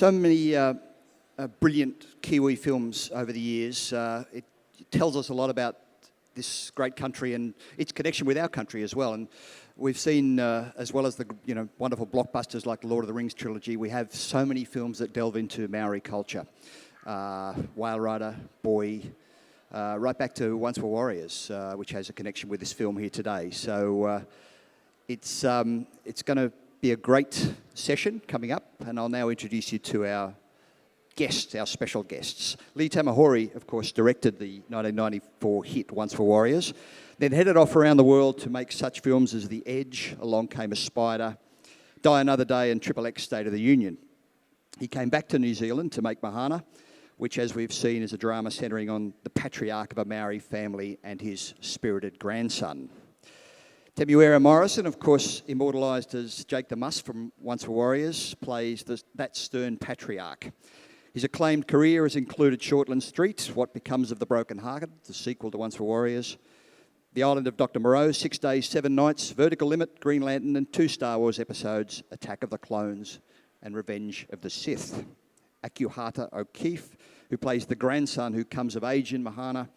So many brilliant Kiwi films over the years. It tells us a lot about this great country and its connection with our country as well. And we've seen, as well as the wonderful blockbusters like the Lord of the Rings trilogy, we have so many films that delve into Maori culture. Whale Rider, Boy, right back to Once Were Warriors, which has a connection with this film here today. So it's going to be a great session coming up, and I'll now introduce you to our guests, our special guests. Lee Tamahori, of course, directed the 1994 hit Once Were Warriors, then headed off around the world to make such films as The Edge, Along Came a Spider, Die Another Day, and Triple X State of the Union. He came back to New Zealand to make Mahana, which, as we've seen, is a drama centering on the patriarch of a Maori family and his spirited grandson. Temuera Morrison, of course, immortalised as Jake the Muss from Once Were Warriors, plays that stern patriarch. His acclaimed career has included Shortland Street, What Becomes of the Broken Hearted, the sequel to Once Were Warriors, The Island of Dr. Moreau, 6 Days, 7 Nights, Vertical Limit, Green Lantern, and 2 Star Wars episodes, Attack of the Clones and Revenge of the Sith. Akuhata Keefe, who plays the grandson who comes of age in Mahana,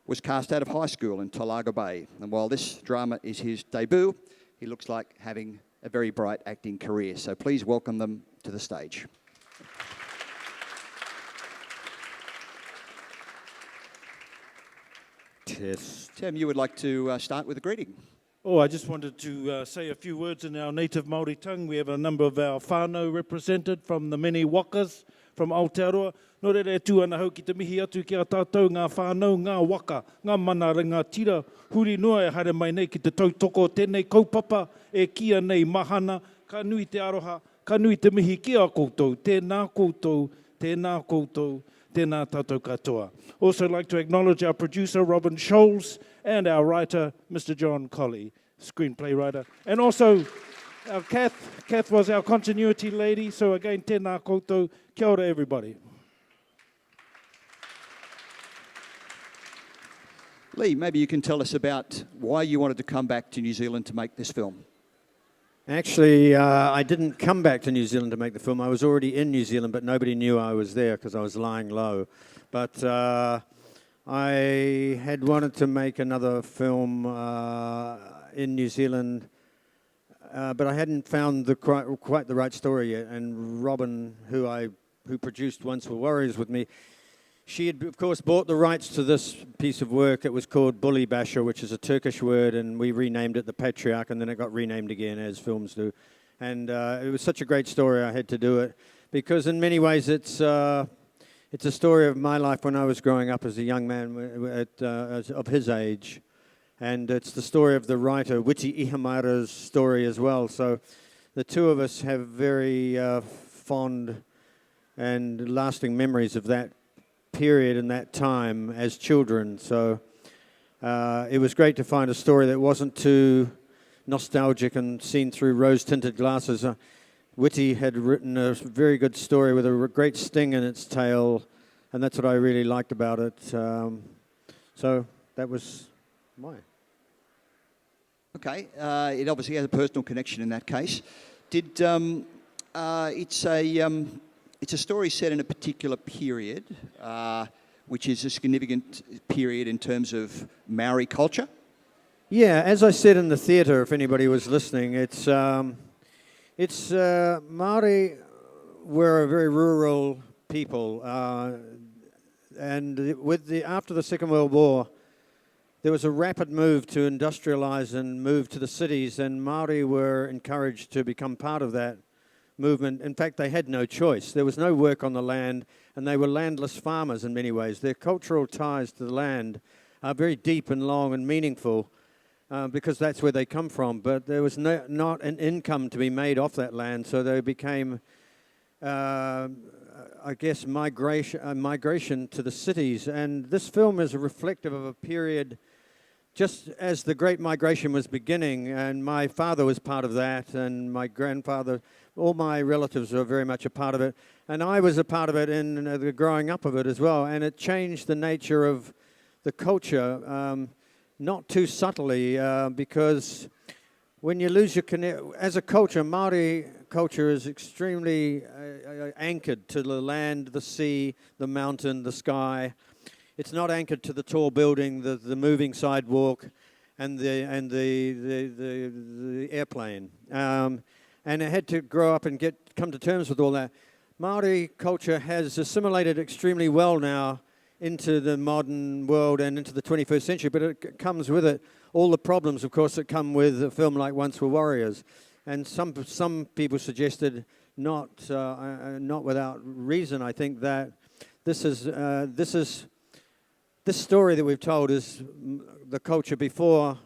was cast out of high school in Tolaga Bay. And while this drama is his debut, he looks like having a very bright acting career. So please welcome them to the stage. Yes. Tim, you would like to start with a greeting. Oh, I just wanted to say a few words in our native Māori tongue. We have a number of our whānau represented from the many wakas from Aotearoa. Nō reire tū ana hau ki te mihi atu ki a tātou ngā whānau, ngā waka, ngā mana re ngā tira. Huri noa e haere mai nei ki te tautoko tēnei kaupapa e kia nei mahana. Ka nui te aroha, ka nui te mihi ki a koutou. Tēnā koutou, tēnā koutou, tēnā tātou katoa. Also like to acknowledge our producer, Robin Scholes, and our writer, Mr. John Colley, screenplay writer. And also our Kath. Kath was our continuity lady. So again, tēnā koutou, kia ora everybody. Lee, maybe you can tell us about why you wanted to come back to New Zealand to make this film. Actually, I didn't come back to New Zealand to make the film. I was already in New Zealand, but nobody knew I was there because I was lying low. But I had wanted to make another film in New Zealand, but I hadn't found quite the right story yet. And Robin, who produced Once Were Warriors with me, she had, of course, bought the rights to this piece of work. It was called Bully Basher, which is a Turkish word, and we renamed it The Patriarch, and then it got renamed again, as films do. And it was such a great story, I had to do it, because in many ways it's a story of my life when I was growing up as a young man of his age. And it's the story of the writer, Witi Ihimaera's story as well. So the two of us have very fond and lasting memories of that period and that time as children. So it was great to find a story that wasn't too nostalgic and seen through rose-tinted glasses. Witi had written a very good story with a great sting in its tale, and that's what I really liked about it. So that was mine. Okay, it obviously has a personal connection in that case. It's a story set in a particular period, which is a significant period in terms of Maori culture. Yeah, as I said in the theatre, if anybody was listening, it's Māori were a very rural people, and after the Second World War, there was a rapid move to industrialise and move to the cities, and Māori were encouraged to become part of that movement. In fact, they had no choice. There was no work on the land, and they were landless farmers in many ways. Their cultural ties to the land are very deep and long and meaningful because that's where they come from. But there was not an income to be made off that land, so they became, I guess, migration to the cities. And this film is reflective of a period just as the Great Migration was beginning, and my father was part of that, and my grandfather, all my relatives were very much a part of it, and I was a part of it in the growing up of it as well, and it changed the nature of the culture, not too subtly, because when you lose your as a culture, Māori culture is extremely anchored to the land, the sea, the mountain, the sky. It's not anchored to the tall building, the moving sidewalk, and the airplane. And it had to grow up and come to terms with all that. Maori culture has assimilated extremely well now into the modern world and into the 21st century, but it comes with it all the problems, of course, that come with a film like Once Were Warriors. And some people suggested, not without reason, I think, that this story that we've told is the culture before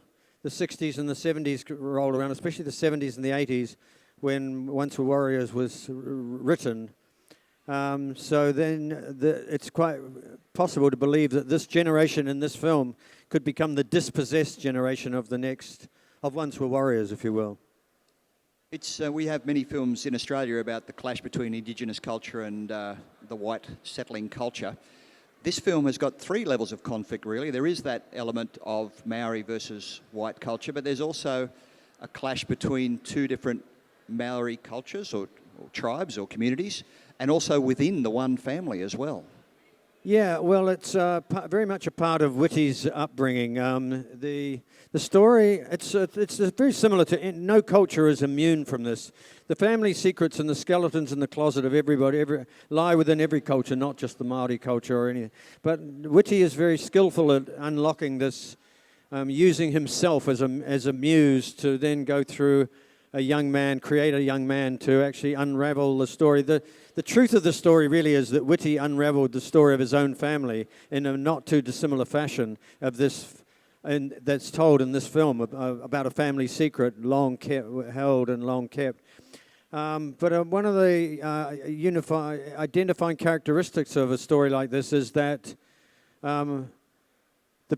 the 60s and the 70s rolled around, especially the 70s and the 80s, when Once Were Warriors was written. So then it's quite possible to believe that this generation in this film could become the dispossessed generation of Once Were Warriors, if you will. We have many films in Australia about the clash between indigenous culture and the white settling culture. This film has got three levels of conflict, really. There is that element of Maori versus white culture, but there's also a clash between two different Maori cultures or tribes or communities, and also within the one family as well. Yeah, well, it's very much a part of Witi's upbringing. The story, it's very similar to, no culture is immune from this. The family secrets and the skeletons in the closet of everybody lie within every culture, not just the Maori culture or anything. But Witi is very skillful at unlocking this, using himself as a muse to then go through create a young man to actually unravel the story. The truth of the story really is that Witi unraveled the story of his own family in a not too dissimilar fashion of this, and that's told in this film about a family secret long held and long kept. But one of the identifying characteristics of a story like this is that the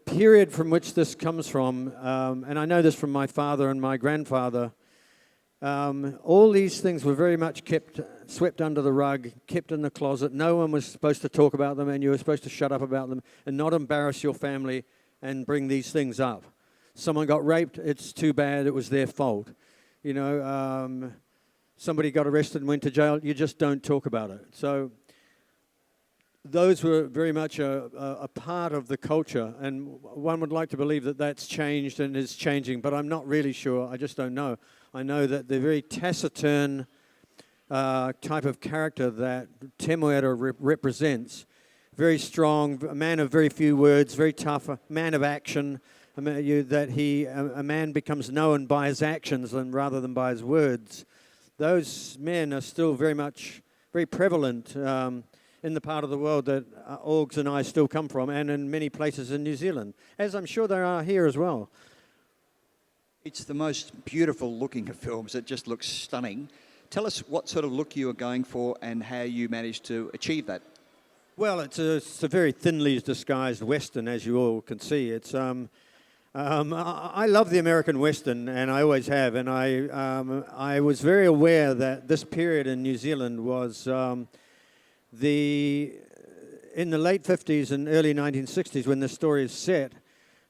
period from which this comes from, and I know this from my father and my grandfather, all these things were very much swept under the rug, kept in the closet. No one was supposed to talk about them, and you were supposed to shut up about them and not embarrass your family and bring these things up. Someone got raped, it's too bad, it was their fault. You know, somebody got arrested and went to jail, you just don't talk about it. So those were very much a part of the culture, and one would like to believe that that's changed and is changing, but I'm not really sure, I just don't know. I know that the very taciturn type of character that Temuera represents, very strong, a man of very few words, very tough, a man of action, a man becomes known by his actions rather than by his words. Those men are still very prevalent in the part of the world that Augs and I still come from, and in many places in New Zealand, as I'm sure there are here as well. It's the most beautiful looking of films. It just looks stunning. Tell us what sort of look you were going for and how you managed to achieve that. Well, it's a very thinly disguised Western, as you all can see. It's I love the American Western, and I always have. And I was very aware that this period in New Zealand was in the late 50s and early 1960s, when the story is set.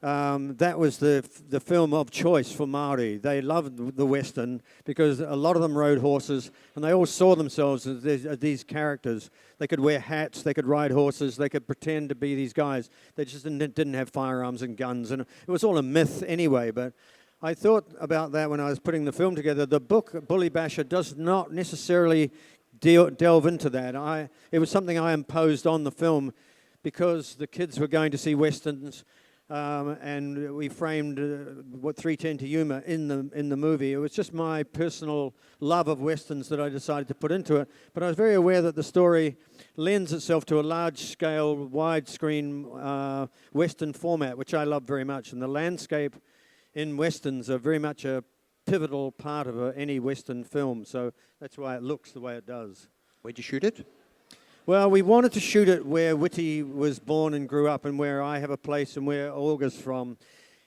That was the film of choice for Māori. They loved the Western because a lot of them rode horses, and they all saw themselves as these characters. They could wear hats, they could ride horses, they could pretend to be these guys. They just didn't have firearms and guns, and it was all a myth anyway. But I thought about that when I was putting the film together. The book, Bully Basher, does not necessarily delve into that. It was something I imposed on the film because the kids were going to see Westerns. And we framed 310 to Yuma in the movie. It was just my personal love of Westerns that I decided to put into it. But I was very aware that the story lends itself to a large-scale, widescreen Western format, which I love very much. And the landscape in Westerns are very much a pivotal part of any Western film. So that's why it looks the way it does. Where'd you shoot it? Well, we wanted to shoot it where Witi was born and grew up, and where I have a place, and where Olga's from.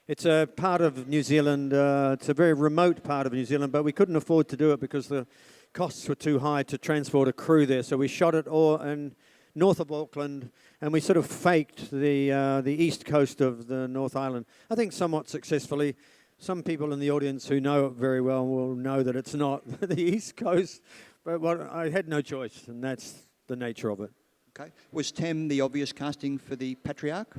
It's a part of New Zealand. It's a very remote part of New Zealand, but we couldn't afford to do it because the costs were too high to transport a crew there. So we shot it all in north of Auckland, and we sort of faked the east coast of the North Island. I think somewhat successfully. some people in the audience who know it very well will know that it's not the East Coast, but I had no choice, and that's the nature of it. Okay. Was Tem the obvious casting for the Patriarch?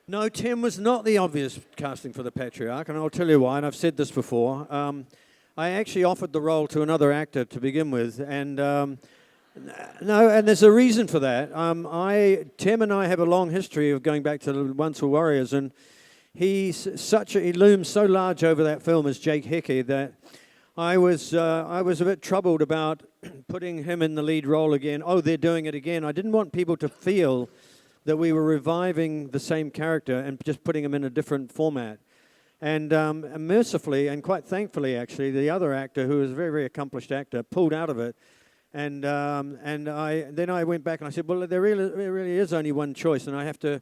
No, Tim was not the obvious casting for the Patriarch, and I'll tell you why, and I've said this before. I actually offered the role to another actor to begin with, and no, and there's a reason for that. Tim and I have a long history of going back to Once Were Warriors, and he looms so large over that film as Jake Hickey that I was a bit troubled about putting him in the lead role again. Oh, they're doing it again. I didn't want people to feel that we were reviving the same character and just putting him in a different format. And mercifully, and quite thankfully actually, the other actor, who was a very, very accomplished actor, pulled out of it. And I went back and I said, well, there really is only one choice, and I have to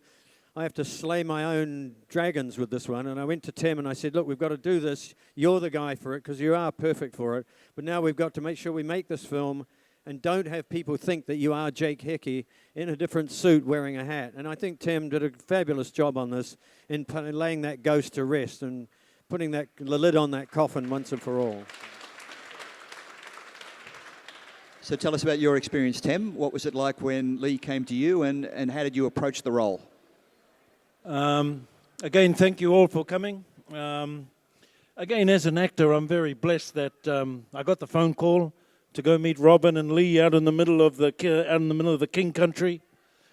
slay my own dragons with this one. And I went to Tim and I said, look, we've got to do this. You're the guy for it because you are perfect for it. But now we've got to make sure we make this film and don't have people think that you are Jake Hickey in a different suit wearing a hat. And I think Tim did a fabulous job on this in laying that ghost to rest and putting the lid on that coffin once and for all. So tell us about your experience, Tem. What was it like when Lee came to you, and how did you approach the role? Again, thank you all for coming. Again, as an actor, I'm very blessed that I got the phone call to go meet Robin and Lee out in the middle of the King Country,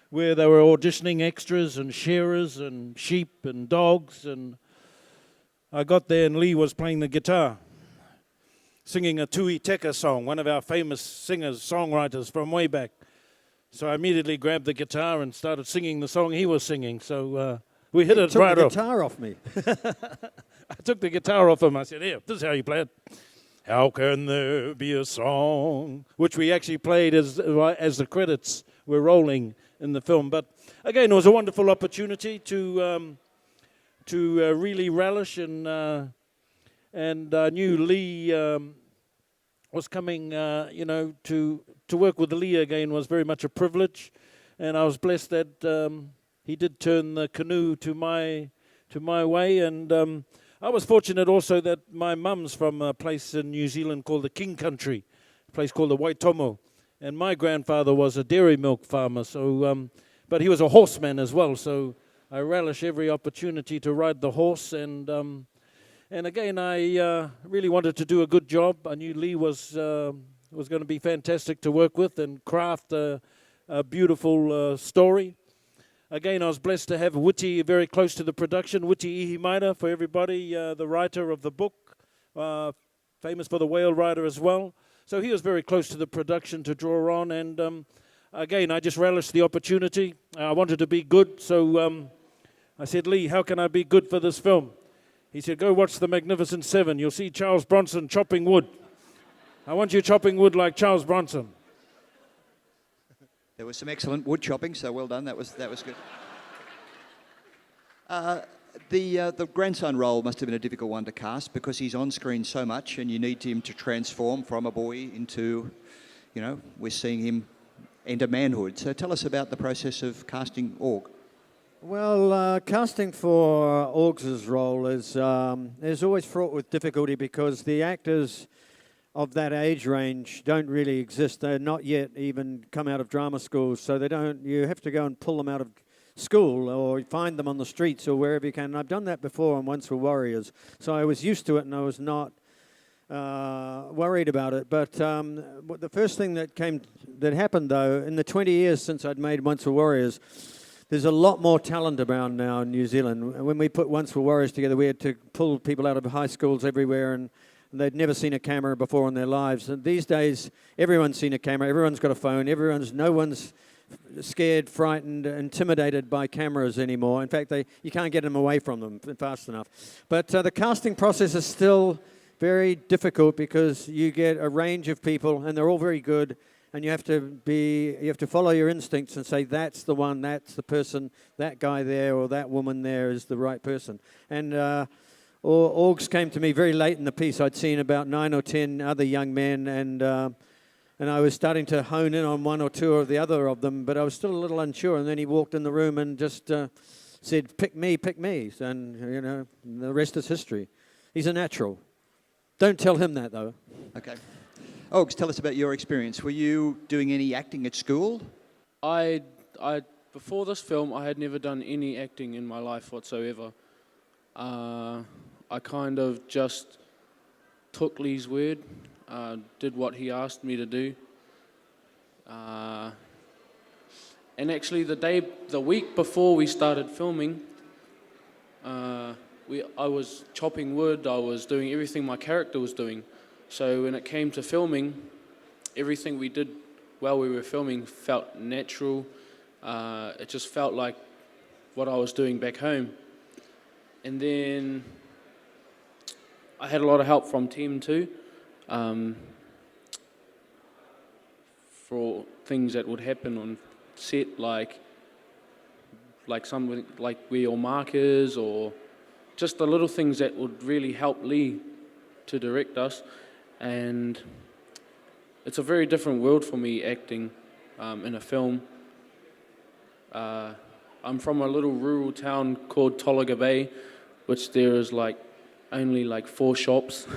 where they were auditioning extras and shearers and sheep and dogs. And I got there and Lee was playing the guitar, singing a Tui Teka song, one of our famous singers, songwriters from way back. So I immediately grabbed the guitar and started singing the song he was singing. So we hit it right off. Took the guitar off me. I took the guitar off him. I said, here, this is how you play it. How can there be a song? Which we actually played as the credits were rolling in the film. But again, it was a wonderful opportunity to really relish, and I knew Lee was coming. To work with Lee again was very much a privilege, and I was blessed that he did turn the canoe to my way, and I was fortunate also that my mum's from a place in New Zealand called the King Country, a place called the Waitomo, and my grandfather was a dairy milk farmer. So, but he was a horseman as well. So I relish every opportunity to ride the horse, and again I really wanted to do a good job. I knew Lee was going to be fantastic to work with and craft a beautiful story. Again, I was blessed to have Witi very close to the production. Witi Ihimaera, for everybody, the writer of the book, famous for The Whale Rider as well. So he was very close to the production to draw on. And again, I just relished the opportunity. I wanted to be good. So I said, Lee, how can I be good for this film? He said, go watch The Magnificent Seven. You'll see Charles Bronson chopping wood. I want you chopping wood like Charles Bronson. There was some excellent wood chopping, so well done. That was good. The grandson role must have been a difficult one to cast because he's on screen so much, and you need him to transform from a boy into, we're seeing him enter manhood. So tell us about the process of casting Org. Well, casting for Org's role is always fraught with difficulty because the actors of that age range don't really exist. They're not yet even come out of drama schools, so you have to go and pull them out of school or find them on the streets or wherever you can. And I've done that before on Once Were Warriors, so I was used to it and I was not worried about it. But the first thing that happened though, in the 20 years since I'd made Once Were Warriors, there's a lot more talent around now in New Zealand. When we put Once Were Warriors together, we had to pull people out of high schools everywhere, and they'd never seen a camera before in their lives. And these days, everyone's seen a camera, everyone's got a phone, no one's scared, frightened, intimidated by cameras anymore. In fact, you can't get them away from them fast enough. But the casting process is still very difficult because you get a range of people, and they're all very good, and you have to follow your instincts and say, that's the one, that's the person, that guy there or that woman there is the right person. And Orgs came to me very late in the piece. I'd seen about 9 or 10 other young men, and I was starting to hone in on one or two of the other of them, but I was still a little unsure. And then he walked in the room and just said, pick me. And, the rest is history. He's a natural. Don't tell him that, though. Okay. Ogs, tell us about your experience. Were you doing any acting at school? I before this film, I had never done any acting in my life whatsoever. I kind of just took Lee's word, did what he asked me to do. And actually, the week before we started filming, I was chopping wood. I was doing everything my character was doing. So when it came to filming, everything we did while we were filming felt natural. It just felt like what I was doing back home. And then I had a lot of help from Tim too, for things that would happen on set, like something like where your markers, or just the little things that would really help Lee to direct us. And it's a very different world for me acting in a film. I'm from a little rural town called Tolaga Bay, which there is only 4 shops,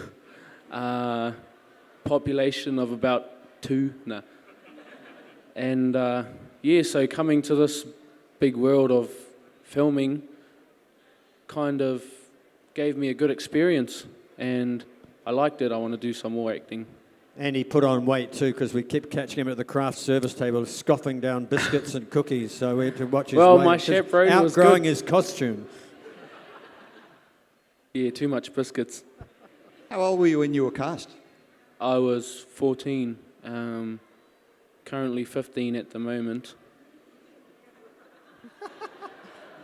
population of about 2. And so coming to this big world of filming kind of gave me a good experience, and I liked it. I want to do some more acting. And he put on weight too, because we kept catching him at the craft service table scoffing down biscuits and cookies, so we had to watch his weight. Well, my chaperone was outgrowing good. his costume. Yeah, too much biscuits. How old were you when you were cast? I was 14, currently 15 at the moment.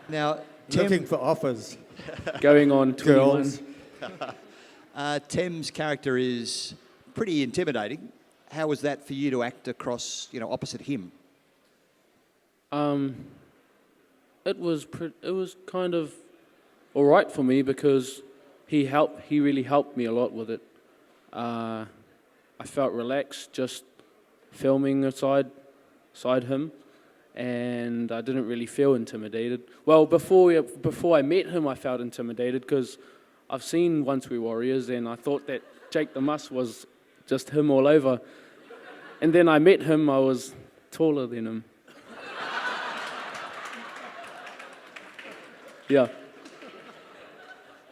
Now, Looking for offers. Going on 21. Girls. Tem's character is pretty intimidating. How was that for you to act across, opposite him? It was kind of all right for me because he really helped me a lot with it. I felt relaxed just filming aside him, and I didn't really feel intimidated. Well, before I met him, I felt intimidated because I've seen Once We Warriors, and I thought that Jake the Muss was just him all over. And then I met him, I was taller than him. Yeah.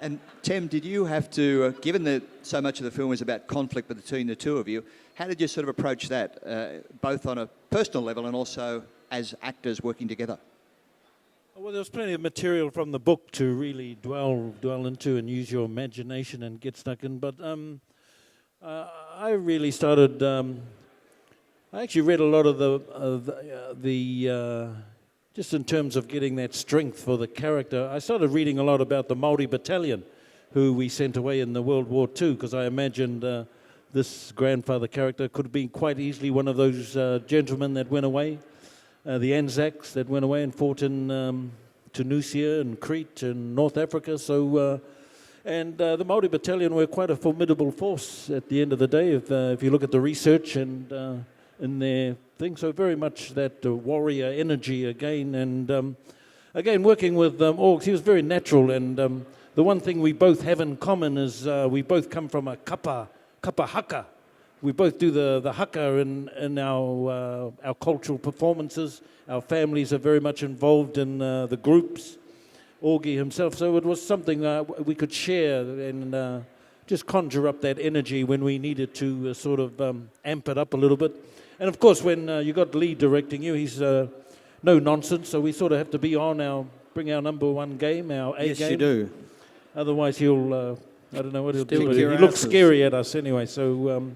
And Tem, did you have to, given that so much of the film is about conflict between the two of you, how did you sort of approach that, both on a personal level and also as actors working together? Well, there was plenty of material from the book to really dwell into and use your imagination and get stuck in. But I really started. I actually read a lot of the just in terms of getting that strength for the character. I started reading a lot about the Māori battalion, who we sent away in the World War II, because I imagined this grandfather character could have been quite easily one of those gentlemen that went away. The Anzacs that went away and fought in Tunisia and Crete and North Africa. So, and the Māori battalion were quite a formidable force at the end of the day, if you look at the research and in their thing. So very much that warrior energy again. And again, working with Orgs, he was very natural. And the one thing we both have in common is we both come from a kapa haka. We both do the haka in our cultural performances. Our families are very much involved in the groups, Augie himself. So it was something we could share and just conjure up that energy when we needed to sort of amp it up a little bit. And of course, when you got Lee directing you, he's no nonsense. So we sort of have to be on bring our number one game, our A game. Yes, you do. Otherwise, he'll, I don't know what he'll do. Kick He your looks asses. scary at us anyway. So.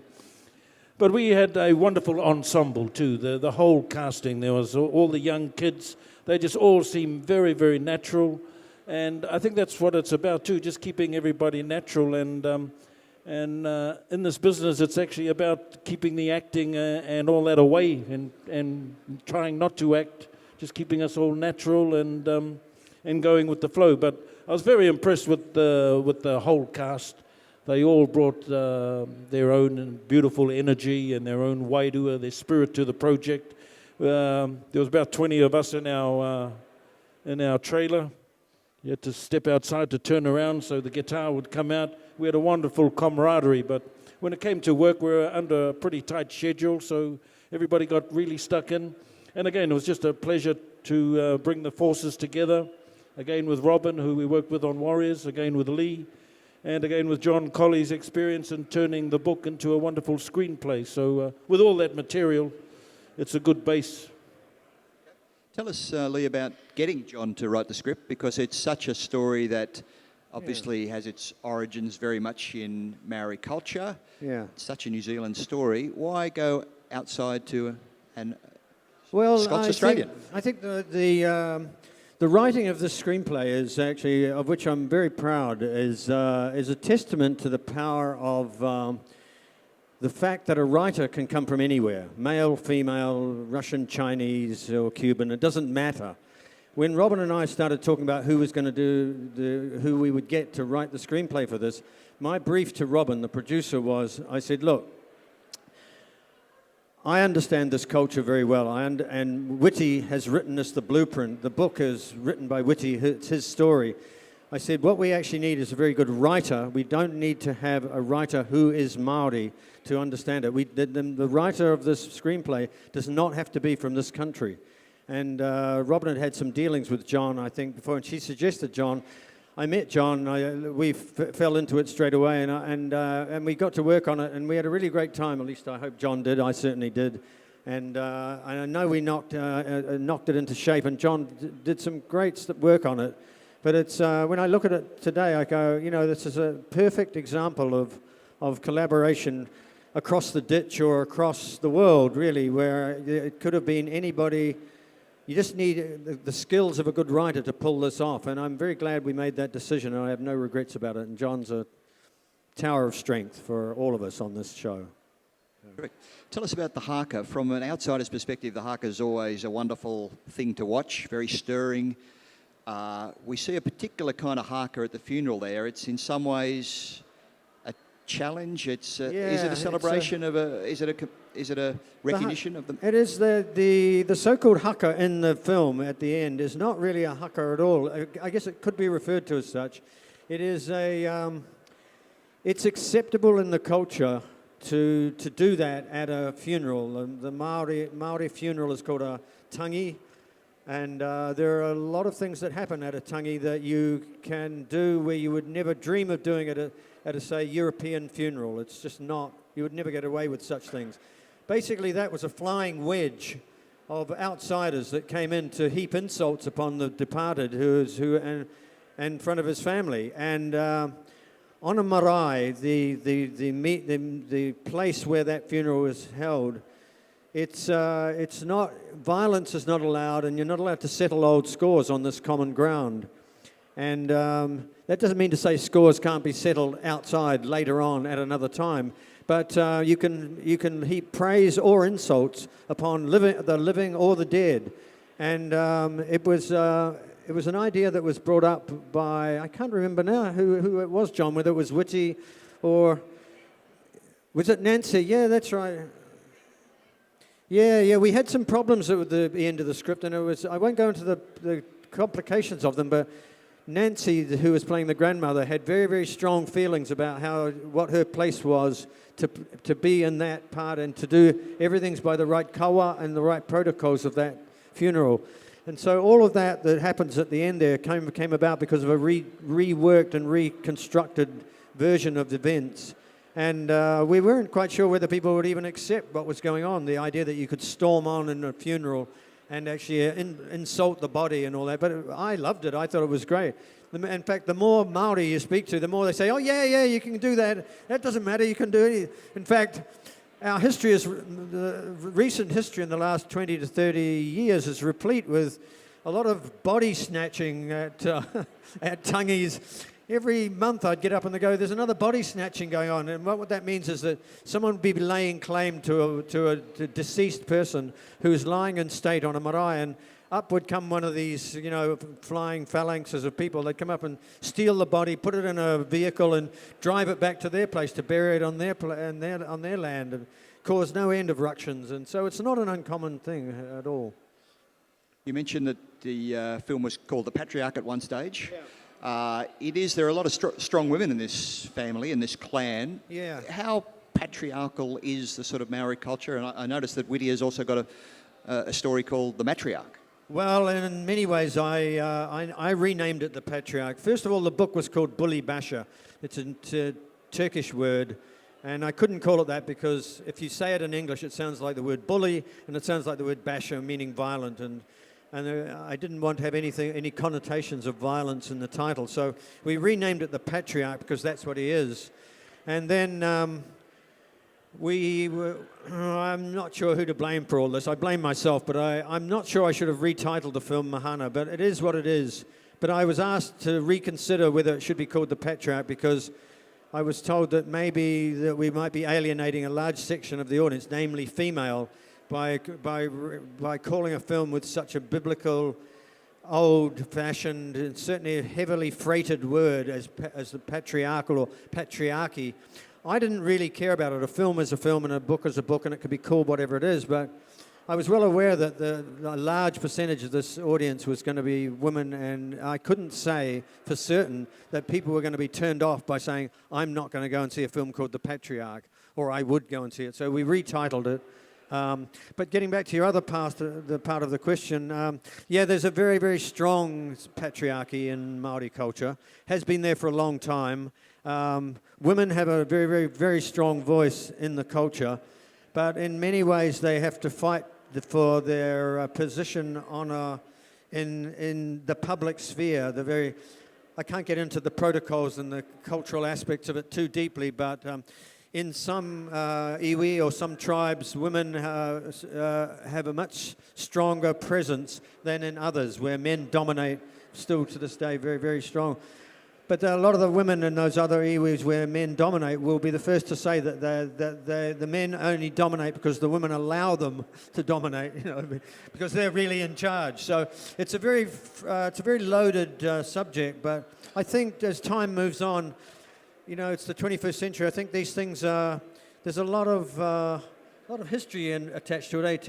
But we had a wonderful ensemble too, the whole casting. There was all the young kids. They just all seemed very, very natural. And I think that's what it's about too, just keeping everybody natural. And in this business, it's actually about keeping the acting and all that away and trying not to act, just keeping us all natural and going with the flow. But I was very impressed with the whole cast. They all brought their own beautiful energy and their own wairua, their spirit to the project. There was about 20 of us in our trailer, You had to step outside to turn around so the guitar would come out. We had a wonderful camaraderie, but when it came to work, we were under a pretty tight schedule, so everybody got really stuck in. And again, it was just a pleasure to bring the forces together. Again with Robin, who we worked with on Warriors, again with Lee, and again with John Colley's experience in turning the book into a wonderful screenplay. So with all that material, it's a good base. Tell us, Lee, about getting John to write the script, because it's such a story that obviously has its origins very much in Maori culture. Yeah. It's such a New Zealand story. Why go outside to an Well, Australian? I think the writing of this screenplay is actually, of which I'm very proud, is a testament to the power of the fact that a writer can come from anywhere, male, female, Russian, Chinese, or Cuban. It doesn't matter. When Robin and I started talking about who was going to who we would get to write the screenplay for this, my brief to Robin, the producer, was, I said, look, I understand this culture very well, and Witi has written us the blueprint. The book is written by Witi, it's his story. I said, what we actually need is a very good writer. We don't need to have a writer who is Māori to understand it. The writer of this screenplay does not have to be from this country. And Robin had some dealings with John, I think, before, and she suggested John. I met John. We fell into it straight away, and we got to work on it, and we had a really great time. At least I hope John did. I certainly did. And I know we knocked it into shape, and John did some great work on it. But it's when I look at it today, I go, this is a perfect example of collaboration across the ditch or across the world, really, where it could have been anybody. You just need the skills of a good writer to pull this off, and I'm very glad we made that decision, and I have no regrets about it. And John's a tower of strength for all of us on this show. Correct. Tell us about the haka. From an outsider's perspective, the haka is always a wonderful thing to watch, very stirring. We see a particular kind of haka at the funeral there. It's in some ways a challenge. Is it a celebration of a? Is it a recognition of the? It is the so-called haka in the film at the end is not really a haka at all. I guess it could be referred to as such. It is it's acceptable in the culture to do that at a funeral. The Maori funeral is called a tangi. And there are a lot of things that happen at a tangi that you can do where you would never dream of doing it at a, say, European funeral. It's just not, you would never get away with such things. Basically, that was a flying wedge of outsiders that came in to heap insults upon the departed and in front of his family. And on a marae, the place where that funeral was held, it's not, violence is not allowed, and you're not allowed to settle old scores on this common ground. And that doesn't mean to say scores can't be settled outside later on at another time, but you can heap praise or insults upon the living or the dead. And it was an idea that was brought up by, I can't remember now who it was, John, whether it was Witi or was it Nancy? Yeah, that's right. Yeah, we had some problems at the end of the script, and I won't go into the complications of them, but Nancy, who was playing the grandmother, had very, very strong feelings about what her place was to be in that part and to do everything's by the right kawa and the right protocols of that funeral. And so all of that happens at the end there came about because of a reworked and reconstructed version of the events. And we weren't quite sure whether people would even accept what was going on, the idea that you could storm on in a funeral and actually insult the body and all that. But I loved it. I thought it was great. In fact, the more Māori you speak to, the more they say, oh, yeah, you can do that. That doesn't matter. You can do it. In fact, our history the recent history in the last 20 to 30 years is replete with a lot of body snatching at tangis. Every month I'd get up and go, there's another body snatching going on. And what that means is that someone would be laying claim to a deceased person who's lying in state on a marae, and up would come one of these, flying phalanxes of people. They'd come up and steal the body, put it in a vehicle and drive it back to their place to bury it on their land and cause no end of ructions. And so it's not an uncommon thing at all. You mentioned that the film was called The Patriarch at one stage. There are a lot of strong women in this family, in this clan. Yeah. How patriarchal is the sort of Maori culture? And I noticed that Witi has also got a story called The Matriarch. Well, in many ways, I renamed it The Patriarch. First of all, the book was called Bully Basha. It's a Turkish word, and I couldn't call it that because if you say it in English, it sounds like the word bully, and it sounds like the word basha, meaning violent, and I didn't want to have any connotations of violence in the title. So we renamed it The Patriarch because that's what he is. And then I'm not sure who to blame for all this. I blame myself, but I'm not sure I should have retitled the film Mahana, but it is what it is. But I was asked to reconsider whether it should be called The Patriarch because I was told that maybe that we might be alienating a large section of the audience, namely female, by calling a film with such a biblical, old-fashioned, and certainly a heavily freighted word as the patriarchal or patriarchy. I didn't really care about it. A film is a film and a book is a book, and it could be called whatever it is, but I was well aware that the large percentage of this audience was going to be women, and I couldn't say for certain that people were going to be turned off by saying, I'm not going to go and see a film called The Patriarch, or I would go and see it. So we retitled it. But getting back to your other part, the part of the question, there's a very, very strong patriarchy in Māori culture. Has been there for a long time. Women have a very, very, very strong voice in the culture, but in many ways they have to fight for their position in the public sphere. I can't get into the protocols and the cultural aspects of it too deeply, but in some iwi or some tribes, women have a much stronger presence than in others, where men dominate still to this day very, very strong. But a lot of the women in those other iwis where men dominate will be the first to say that the men only dominate because the women allow them to dominate, because they're really in charge. So it's a very loaded subject, but I think as time moves on, it's the 21st century. I think these things there's a lot of history attached to it,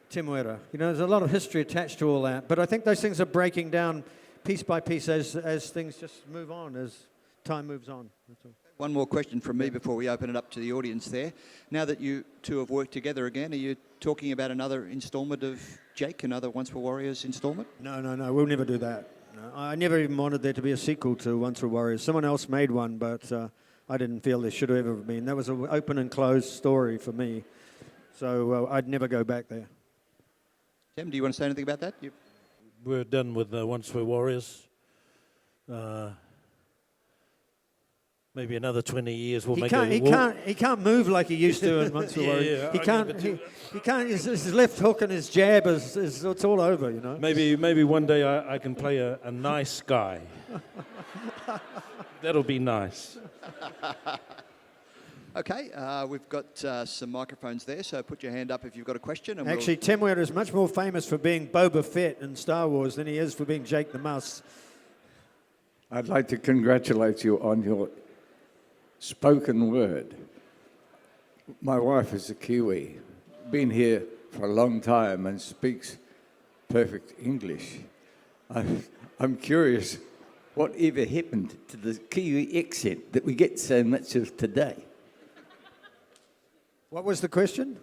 Temuera. There's a lot of history attached to all that. But I think those things are breaking down piece by piece as things just move on, as time moves on. That's all. One more question from me before we open it up to the audience there. Now that you two have worked together again, are you talking about another instalment of Jake, another Once Were Warriors instalment? No, we'll never do that. No, I never even wanted there to be a sequel to Once Were Warriors. Someone else made one, but I didn't feel there should have ever been. That was an open and closed story for me. So I'd never go back there. Tim, do you want to say anything about that? We're done with Once Were Warriors. Maybe another 20 years we'll make a... He can't move like he used to in Once Were Warriors. Yeah, he can't. His left hook and his jab it's all over, Maybe one day I can play a nice guy. That'll be nice. Okay, we've got some microphones there, so put your hand up if you've got a question. And actually, Temuera is much more famous for being Boba Fett in Star Wars than he is for being Jake the Mouse. I'd like to congratulate you on your spoken word. My wife is a Kiwi, been here for a long time and speaks perfect English. I'm curious, what ever happened to the Kiwi accent that we get so much of today? What was the question?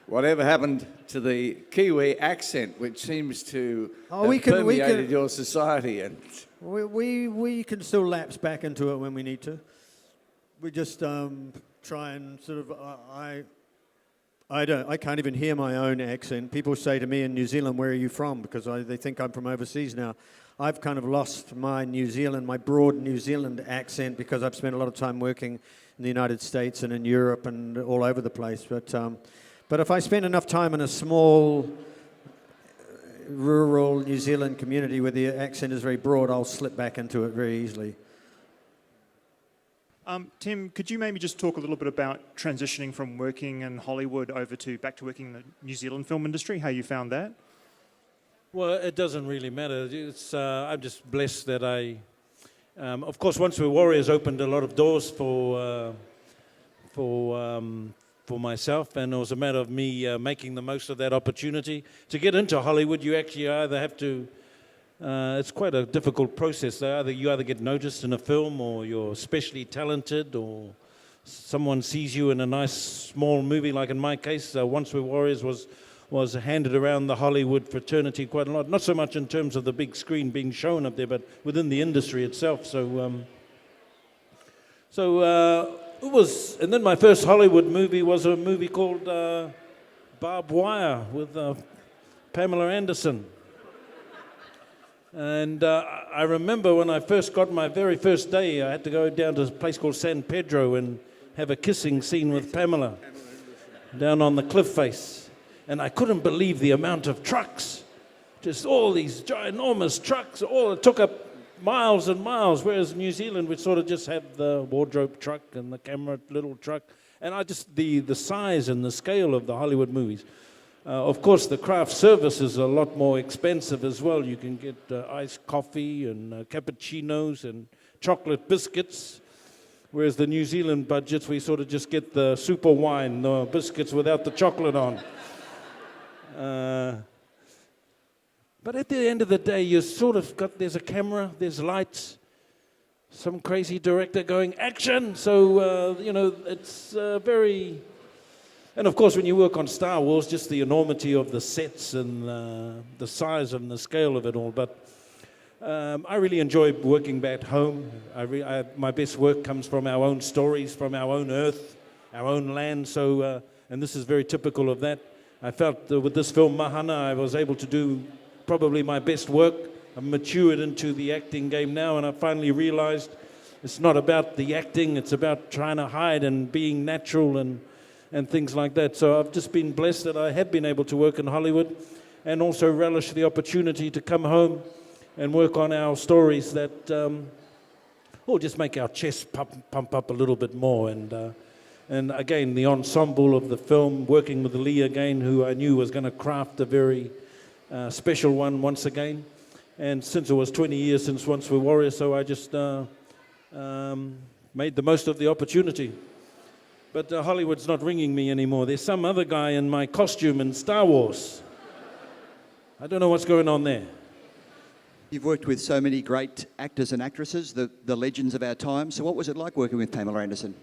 Whatever happened to the Kiwi accent, which seems to have permeated your society? And we can still lapse back into it when we need to. We just try and sort of... I can't even hear my own accent. People say to me in New Zealand, where are you from? Because they think I'm from overseas now. I've kind of lost my broad New Zealand accent because I've spent a lot of time working in the United States and in Europe and all over the place. But if I spend enough time in a small, rural New Zealand community where the accent is very broad, I'll slip back into it very easily. Tim, could you maybe just talk a little bit about transitioning from working in Hollywood back to working in the New Zealand film industry, how you found that? Well, it doesn't really matter. I'm just blessed that of course, Once Were Warriors opened a lot of doors for for myself, and it was a matter of me making the most of that opportunity. To get into Hollywood, you actually either have to, it's quite a difficult process. You either get noticed in a film, or you're especially talented, or someone sees you in a nice small movie, like in my case, Once We're Warriors was handed around the Hollywood fraternity quite a lot. Not so much in terms of the big screen being shown up there, but within the industry itself. It was, and then my first Hollywood movie was a movie called Barbed Wire with Pamela Anderson. And I remember when I first got my very first day, I had to go down to a place called San Pedro and have a kissing scene with Pamela down on the cliff face. And I couldn't believe the amount of trucks, just all these ginormous trucks. It took up miles and miles, whereas New Zealand would sort of just have the wardrobe truck and the camera little truck. And the size and the scale of the Hollywood movies. Of course, the craft service is a lot more expensive as well. You can get iced coffee and cappuccinos and chocolate biscuits, whereas the New Zealand budgets, we sort of just get the super wine, the biscuits without the chocolate on. But at the end of the day, you sort of there's a camera, there's lights, some crazy director going, action! So, it's very... And of course, when you work on Star Wars, just the enormity of the sets and the size and the scale of it all. But I really enjoy working back home. My best work comes from our own stories, from our own earth, our own land. So, and this is very typical of that. I felt that with this film, Mahana, I was able to do probably my best work. I've matured into the acting game now, and I finally realized it's not about the acting, it's about trying to hide and being natural and things like that. So I've just been blessed that I have been able to work in Hollywood and also relish the opportunity to come home and work on our stories that just make our chest pump up a little bit more. And again, the ensemble of the film, working with Lee again, who I knew was going to craft a very special one once again. And since it was 20 years since Once We're Warriors, so I just made the most of the opportunity. But Hollywood's not ringing me anymore. There's some other guy in my costume in Star Wars. I don't know what's going on there. You've worked with so many great actors and actresses, the legends of our time. So what was it like working with Pamela Anderson?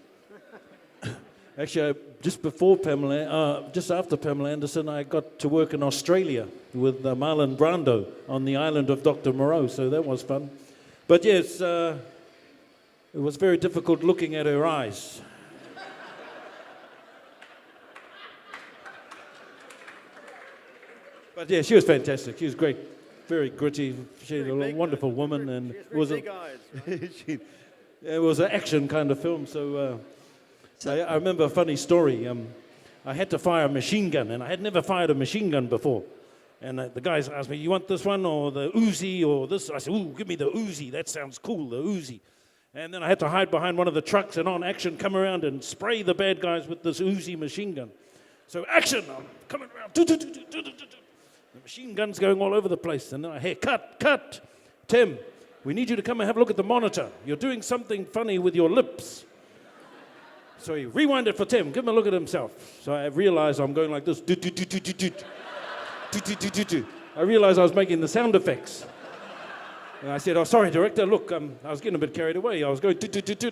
Actually, just after Pamela Anderson, I got to work in Australia with Marlon Brando on the island of Dr. Moreau, so that was fun. But yes, it was very difficult looking at her eyes. But yeah, she was fantastic. She was great, very gritty. She's a wonderful woman, and it was an action kind of film. So I remember a funny story. I had to fire a machine gun, and I had never fired a machine gun before. And the guys asked me, "You want this one or the Uzi or this?" I said, "Ooh, give me the Uzi. That sounds cool, the Uzi." And then I had to hide behind one of the trucks and on action come around and spray the bad guys with this Uzi machine gun. So action, I'm coming around. The machine gun's going all over the place. And then I hear, cut. Tim, we need you to come and have a look at the monitor. You're doing something funny with your lips. So he rewind it for Tim. Give him a look at himself. So I realized I'm going like this. I realized I was making the sound effects. And I said, "Oh, sorry, director. Look, I was getting a bit carried away. I was going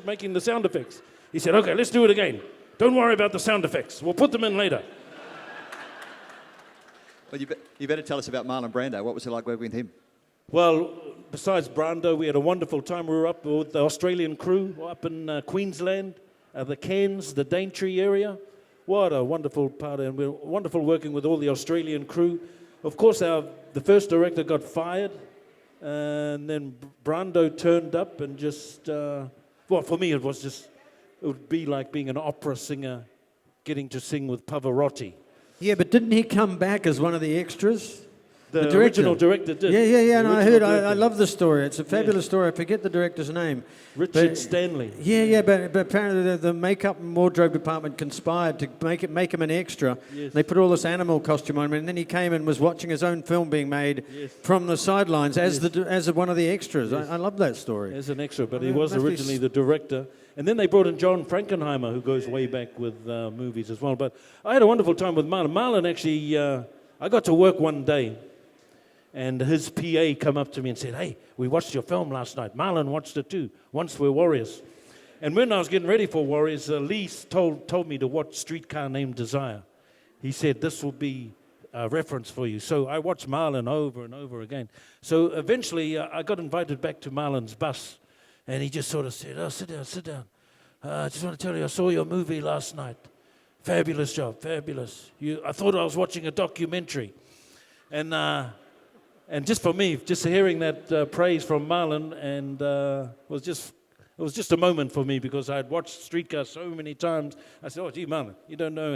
making the sound effects." He said, "Okay, let's do it again. Don't worry about the sound effects. We'll put them in later." Well, you better tell us about Marlon Brando. What was it like working with him? Well, besides Brando, we had a wonderful time. We were up with the Australian crew up in Queensland, the Cairns, the Daintree area. What a wonderful part, and we're wonderful working with all the Australian crew. Of course, the first director got fired, and then Brando turned up and just, for me it would be like being an opera singer getting to sing with Pavarotti. Yeah, but didn't he come back as one of the extras? The original director did. Yeah. And I love the story. It's a fabulous story. I forget the director's name. Richard Stanley. Yeah, but apparently the makeup and wardrobe department conspired to make him an extra. Yes. They put all this animal costume on him, and then he came and was watching his own film being made from the sidelines as one of the extras. Yes. I love that story. As an extra, but he was originally the director. And then they brought in John Frankenheimer, who goes way back with movies as well. But I had a wonderful time with Marlon. Marlon actually, I got to work one day, and his PA come up to me and said, "Hey, we watched your film last night. Marlon watched it too. Once We're Warriors." And when I was getting ready for Warriors, Lee told me to watch Streetcar Named Desire. He said, "This will be a reference for you." So I watched Marlon over and over again. So eventually I got invited back to Marlon's bus, and he just sort of said, "Oh, sit down, sit down. I just want to tell you, I saw your movie last night. Fabulous job, fabulous. I thought I was watching a documentary." And just for me, just hearing that praise from Marlon, and it was just a moment for me, because I had watched Streetcar so many times. I said, "Oh, gee, Marlon, you don't know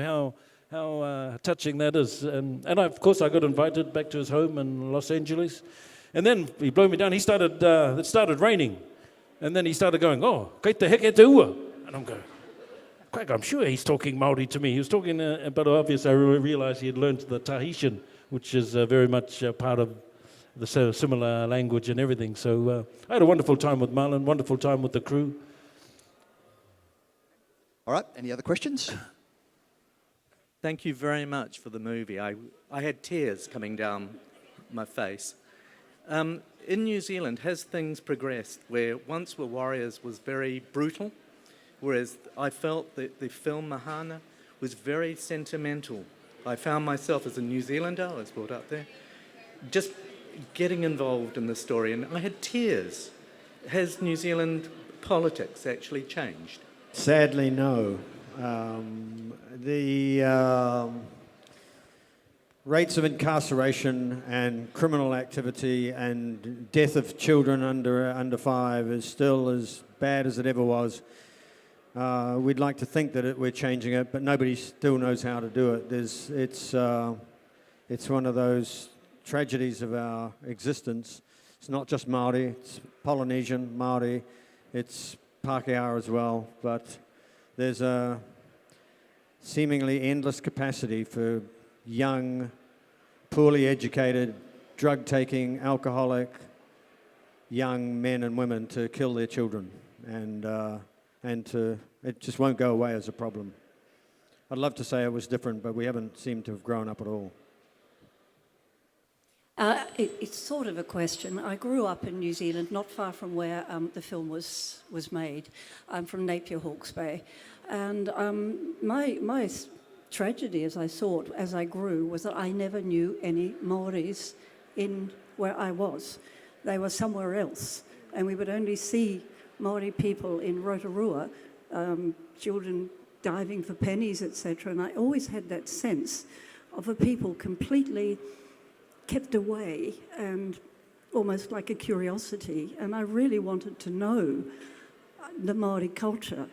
how touching that is." And of course, I got invited back to his home in Los Angeles. And then he blew me down. It started raining. And then he started going, "Oh, kei te heke te ua." And I'm going, "Craig, I'm sure he's talking Māori to me." He was talking, but obviously I realized he had learned the Tahitian, which is very much part of the similar language and everything. So I had a wonderful time with Marlon, wonderful time with the crew. All right, any other questions? Thank you very much for the movie. I had tears coming down my face. In New Zealand, has things progressed where Once Were Warriors was very brutal, whereas I felt that the film Mahana was very sentimental? I found myself as a New Zealander, I was brought up there, just getting involved in the story, and I had tears. Has New Zealand politics actually changed? Sadly, no. The rates of incarceration and criminal activity and death of children under 5 is still as bad as it ever was. We'd like to think that we're changing it, but nobody still knows how to do it. It's one of those tragedies of our existence. It's not just Māori, it's Polynesian, Māori, it's Pākehā as well, but there's a seemingly endless capacity for young, poorly educated, drug-taking, alcoholic young men and women to kill their children, and it just won't go away as a problem. I'd love to say it was different, but we haven't seemed to have grown up at all. It's sort of a question. I grew up in New Zealand, not far from where the film was made. I'm from Napier, Hawke's Bay. And my tragedy, as I saw it, as I grew, was that I never knew any Māoris in where I was. They were somewhere else. And we would only see Māori people in Rotorua, children diving for pennies, etc. And I always had that sense of a people completely kept away and almost like a curiosity. And I really wanted to know the Māori culture.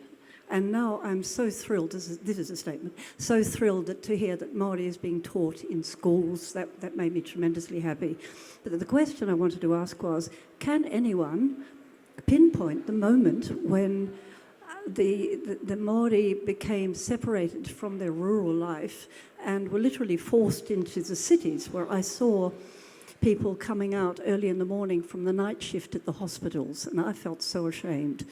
And now I'm so thrilled, this is a statement, so thrilled to hear that Māori is being taught in schools. That made me tremendously happy. But the question I wanted to ask was, can anyone pinpoint the moment when the Māori became separated from their rural life and were literally forced into the cities, where I saw people coming out early in the morning from the night shift at the hospitals, and I felt so ashamed.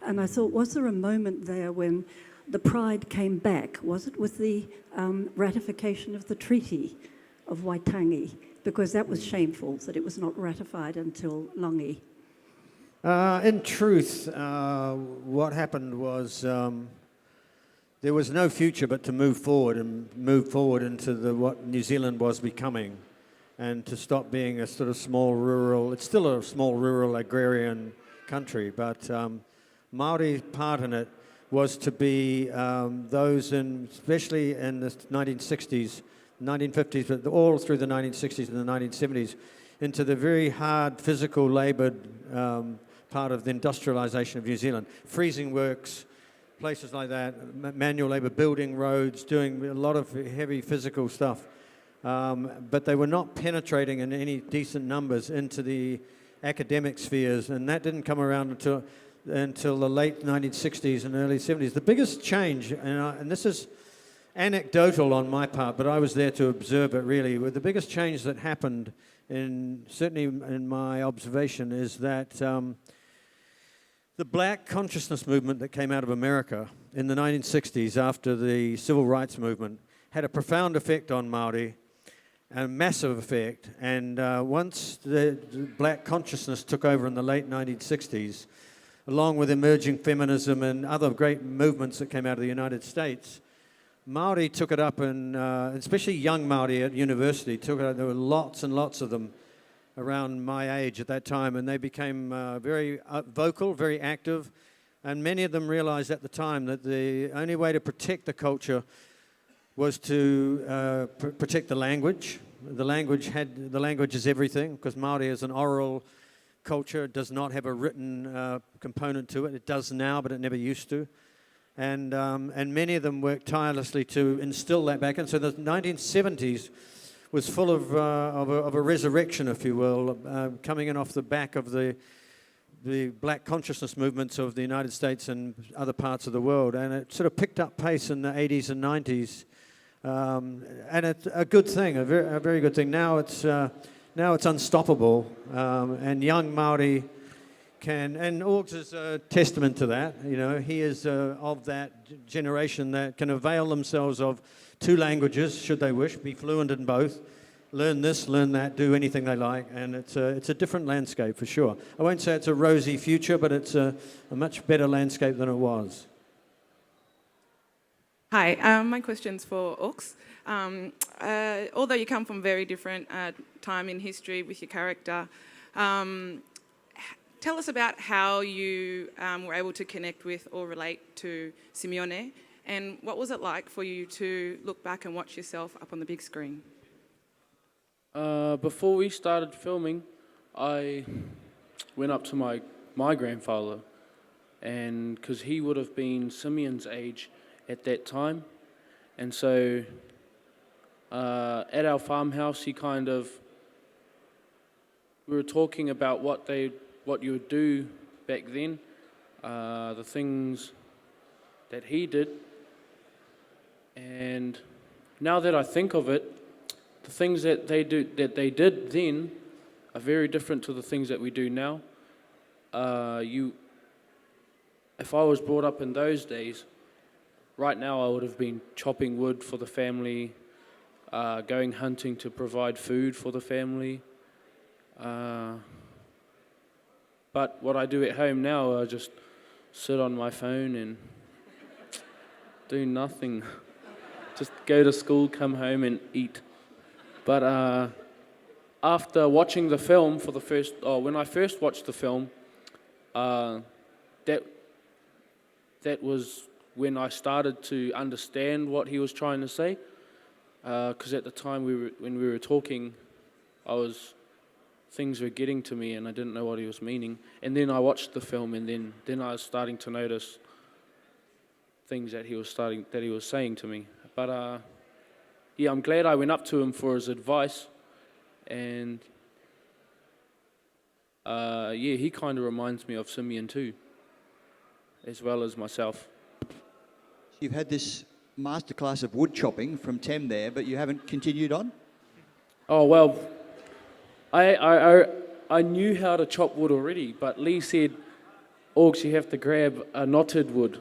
And I thought, was there a moment there when the pride came back? Was it with the ratification of the Treaty of Waitangi? Because that was shameful, that it was not ratified until Langi. In truth, what happened was there was no future but to move forward into what New Zealand was becoming, and to stop being a sort of small rural, it's still a small rural agrarian country, but Māori part in it was to be those especially in the 1960s, 1950s, but all through the 1960s and the 1970s, into the very hard physical laboured part of the industrialisation of New Zealand. Freezing works, places like that, manual labour, building roads, doing a lot of heavy physical stuff. But they were not penetrating in any decent numbers into the academic spheres, and that didn't come around until the late 1960s and early 70s. The biggest change, and this is anecdotal on my part, but I was there to observe it really, the biggest change that happened, certainly in my observation, is that The black consciousness movement that came out of America in the 1960s after the civil rights movement had a profound effect on Māori, a massive effect. And once the black consciousness took over in the late 1960s, along with emerging feminism and other great movements that came out of the United States, Māori took it up, and especially young Māori at university took it up. There were lots and lots of them around my age at that time, and they became very vocal, very active, and many of them realized at the time that the only way to protect the culture was to protect the language. The language is everything, because Māori is an oral culture. It does not have a written component to it. It does now, but it never used to. And many of them worked tirelessly to instill that back in. So the 1970s was full of a resurrection, if you will, coming in off the back of the black consciousness movements of the United States and other parts of the world. And it sort of picked up pace in the 80s and 90s. And it's a good thing, a very good thing. Now it's unstoppable, and young Māori can, and Orgs is a testament to that. You know, he is of that generation that can avail themselves of 2 languages, should they wish, be fluent in both, learn this, learn that, do anything they like, and it's a different landscape for sure. I won't say it's a rosy future, but it's a much better landscape than it was. Hi, my question's for Ox. Although you come from very different time in history with your character, tell us about how you were able to connect with or relate to Simeone, and what was it like for you to look back and watch yourself up on the big screen? Before we started filming, I went up to my grandfather, and because he would have been Simeon's age at that time, and so at our farmhouse, we were talking about what you would do back then, the things that he did, and now that I think of it, the things that they did then are very different to the things that we do now. If I was brought up in those days, right now I would have been chopping wood for the family, going hunting to provide food for the family. But what I do at home now, I just sit on my phone and do nothing. Just go to school, come home and eat. But after watching the film when I first watched the film, that was when I started to understand what he was trying to say. Because at the time when we were talking, things were getting to me and I didn't know what he was meaning. And then I watched the film, and then I was starting to notice things that he was saying to me. But I'm glad I went up to him for his advice, and he kind of reminds me of Simeon too, as well as myself. You've had this masterclass of wood chopping from Tem there, but you haven't continued on? Oh, well, I knew how to chop wood already, but Lee said, Orgs, you have to grab a knotted wood.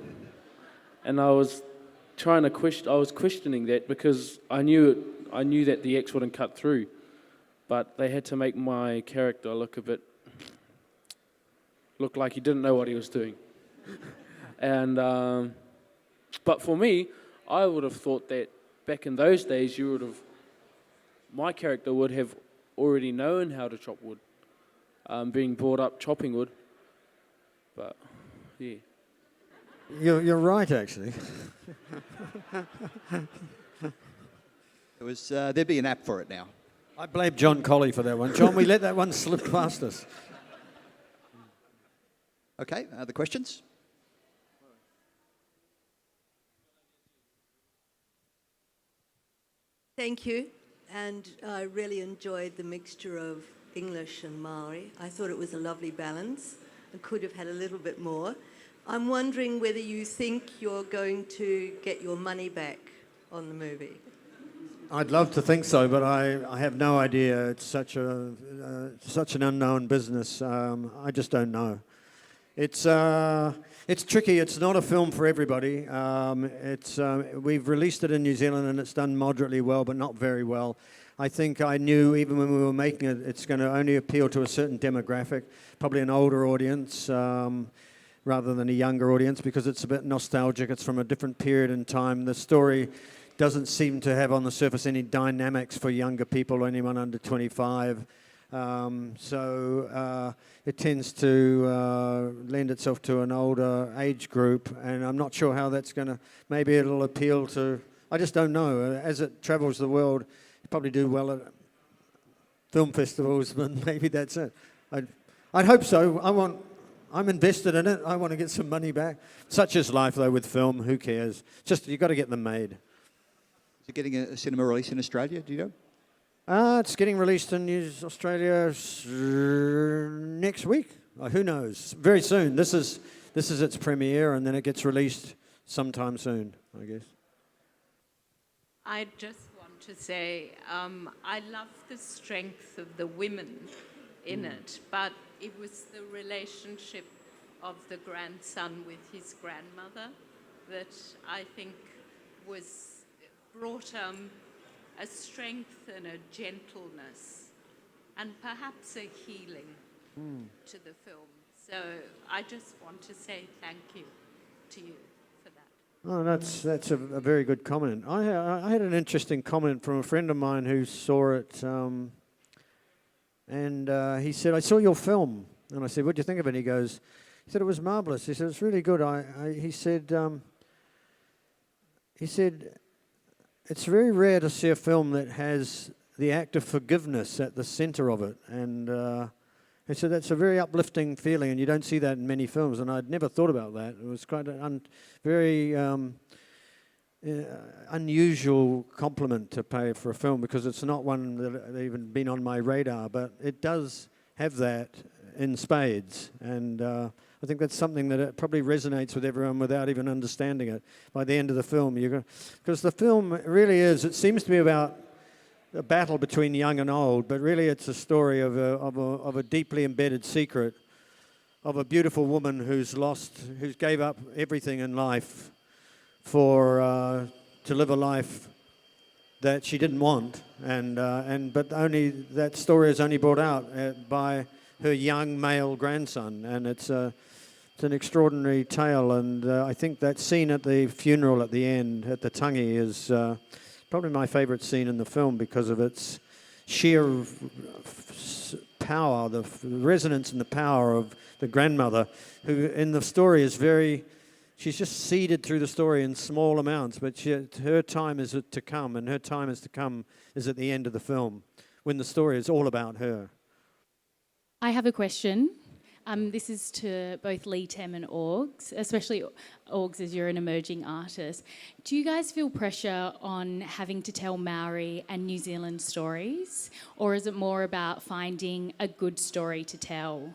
And I was questioning that because I knew that the axe wouldn't cut through, but they had to make my character look like he didn't know what he was doing. And but for me, I would have thought that back in those days, my character would have already known how to chop wood, being brought up chopping wood. But yeah. You're right, actually. There'd be an app for it now. I blame John Colley for that one. John, we let that one slip past us. Okay, other questions? Thank you, and I really enjoyed the mixture of English and Maori. I thought it was a lovely balance. I could have had a little bit more. I'm wondering whether you think you're going to get your money back on the movie. I'd love to think so, but I have no idea. It's such an unknown business. I just don't know. It's tricky. It's not a film for everybody. We've released it in New Zealand and it's done moderately well, but not very well. I think I knew even when we were making it, it's going to only appeal to a certain demographic, probably an older audience rather than a younger audience, because it's a bit nostalgic. It's from a different period in time. The story doesn't seem to have on the surface any dynamics for younger people or anyone under 25. It tends to lend itself to an older age group, and I'm not sure how that's going to, maybe it'll appeal to, I just don't know. As it travels the world, it'll probably do well at film festivals, but maybe that's it. I'd hope so. I'm invested in it. I want to get some money back. Such is life, though, with film. Who cares? Just, you've got to get them made. Is it getting a cinema release in Australia, do you know? It's getting released in Australia next week. Who knows? Very soon. This is its premiere, and then it gets released sometime soon, I guess. I just want to say I love the strength of the women in it, but it was the relationship of the grandson with his grandmother that I think brought a strength and a gentleness and perhaps a healing to the film. So I just want to say thank you to you for that. Oh, that's a very good comment. I had an interesting comment from a friend of mine who saw it, and he said, "I saw your film." And I said, "What do you think of it?" He said, "It was marvelous." He said, "It's really good." He said, "It's very rare to see a film that has the act of forgiveness at the center of it." And he said, "That's a very uplifting feeling, and you don't see that in many films." And I'd never thought about that. It was quite a very unusual compliment to pay for a film, because it's not one that had even been on my radar, but it does have that in spades. And I think that's something that it probably resonates with everyone without even understanding it. By the end of the film, because the film really is, it seems to be about a battle between young and old, but really it's a story of a deeply embedded secret of a beautiful woman who gave up everything in life to live a life that she didn't want, but only that story is only brought out by her young male grandson, and it's an extraordinary tale. And I think that scene at the funeral at the end, at the tangi, is probably my favorite scene in the film because of its sheer power, the resonance and the power of the grandmother, who in the story is she's just seeded through the story in small amounts, but her time is to come, and her time is to come is at the end of the film, when the story is all about her. I have a question. This is to both Lee, Tem and Orgs, especially Orgs as you're an emerging artist. Do you guys feel pressure on having to tell Maori and New Zealand stories, or is it more about finding a good story to tell?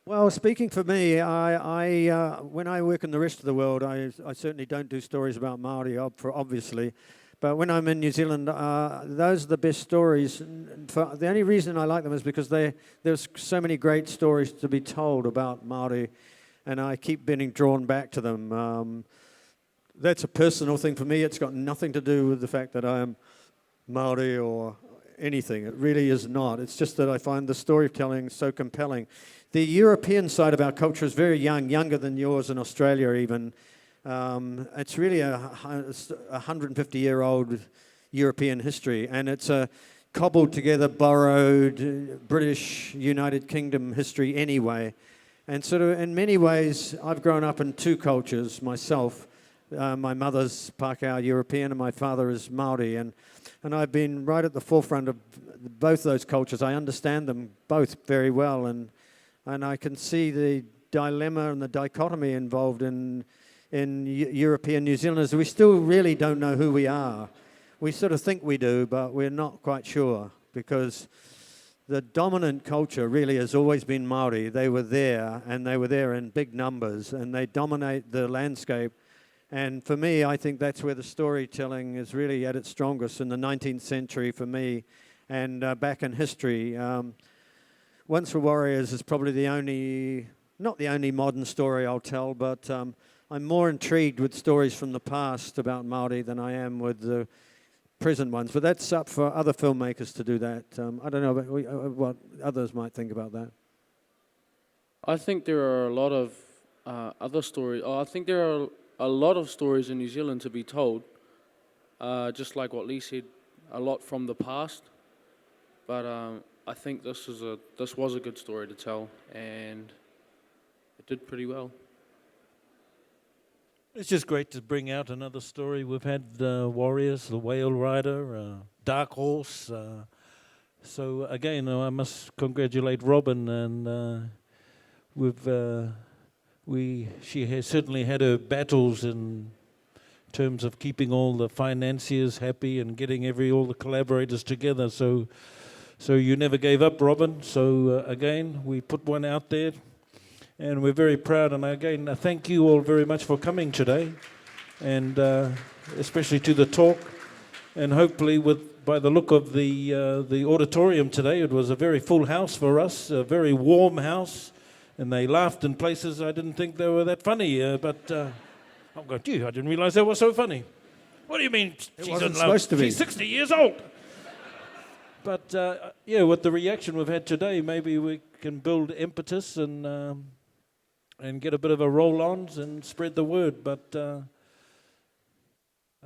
Well, speaking for me, when I work in the rest of the world, I certainly don't do stories about Māori, obviously. But when I'm in New Zealand, those are the best stories. The only reason I like them is because there's so many great stories to be told about Māori, and I keep being drawn back to them. That's a personal thing for me. It's got nothing to do with the fact that I am Māori or anything. It really is not. It's just that I find the storytelling so compelling. The European side of our culture is very young, younger than yours in Australia even. It's really a 150-year-old European history, and it's a cobbled together, borrowed British United Kingdom history anyway. And sort of in many ways, I've grown up in two cultures myself. My mother's Pākehā European and my father is Māori, and I've been right at the forefront of both those cultures. I understand them both very well, and I can see the dilemma and the dichotomy involved in European New Zealanders. We still really don't know who we are. We sort of think we do, but we're not quite sure, because the dominant culture really has always been Māori. They were there, and they were there in big numbers, and they dominate the landscape. And for me, I think that's where the storytelling is really at its strongest in the 19th century for me, and back in history. Once Were Warriors is probably the only not the only modern story I'll tell, but I'm more intrigued with stories from the past about Māori than I am with the present ones. But that's up for other filmmakers to do that. I don't know what others might think about that. I think there are a lot of other stories. I think there are a lot of stories in New Zealand to be told, just like what Lee said, a lot from the past. But I think this was a good story to tell, and it did pretty well. It's just great to bring out another story. We've had Warriors, The Whale Rider, Dark Horse. So again, I must congratulate Robin, and she has certainly had her battles in terms of keeping all the financiers happy and getting all the collaborators together. So you never gave up, Robin. So again, we put one out there, and we're very proud. And again, thank you all very much for coming today, and especially to the talk. And hopefully, by the look of the auditorium today, it was a very full house for us, a very warm house. And they laughed in places I didn't think they were that funny. But I'm going, gee, I didn't realize they were so funny. What do you mean she's in love? Supposed to be. She's 60 years old. But with the reaction we've had today, maybe we can build impetus and get a bit of a roll-ons and spread the word. But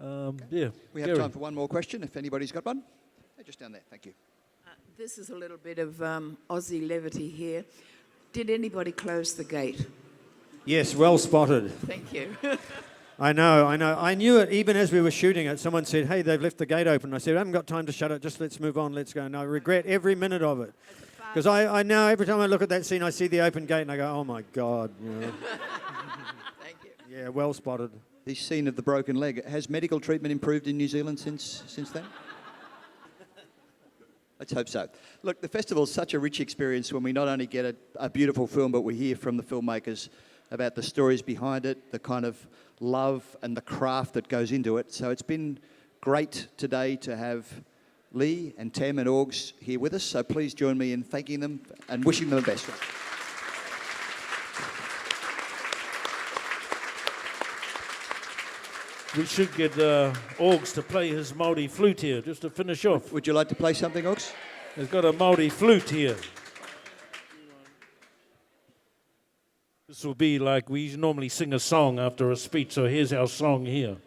We have time for one more question, if anybody's got one. Hey, just down there, thank you. This is a little bit of Aussie levity here. Did anybody close the gate? Yes, well spotted. Thank you. I know. I knew it even as we were shooting it. Someone said, hey, they've left the gate open. I said, I haven't got time to shut it. Just let's move on. Let's go. And I regret every minute of it. Because I now, every time I look at that scene, I see the open gate and I go, oh, my God. You know. Thank you. Yeah, well spotted. The scene of the broken leg. Has medical treatment improved in New Zealand since then? Let's hope so. Look, the festival's such a rich experience when we not only get a beautiful film, but we hear from the filmmakers about the stories behind it, the kind of love and the craft that goes into it. So it's been great today to have Lee and Tem and Orgs here with us. So please join me in thanking them and wishing them the best. we should get Orgs to play his Māori flute here, just to finish off. Would you like to play something, Orgs? He's got a Māori flute here. This will be like we normally sing a song after a speech, so here's our song here.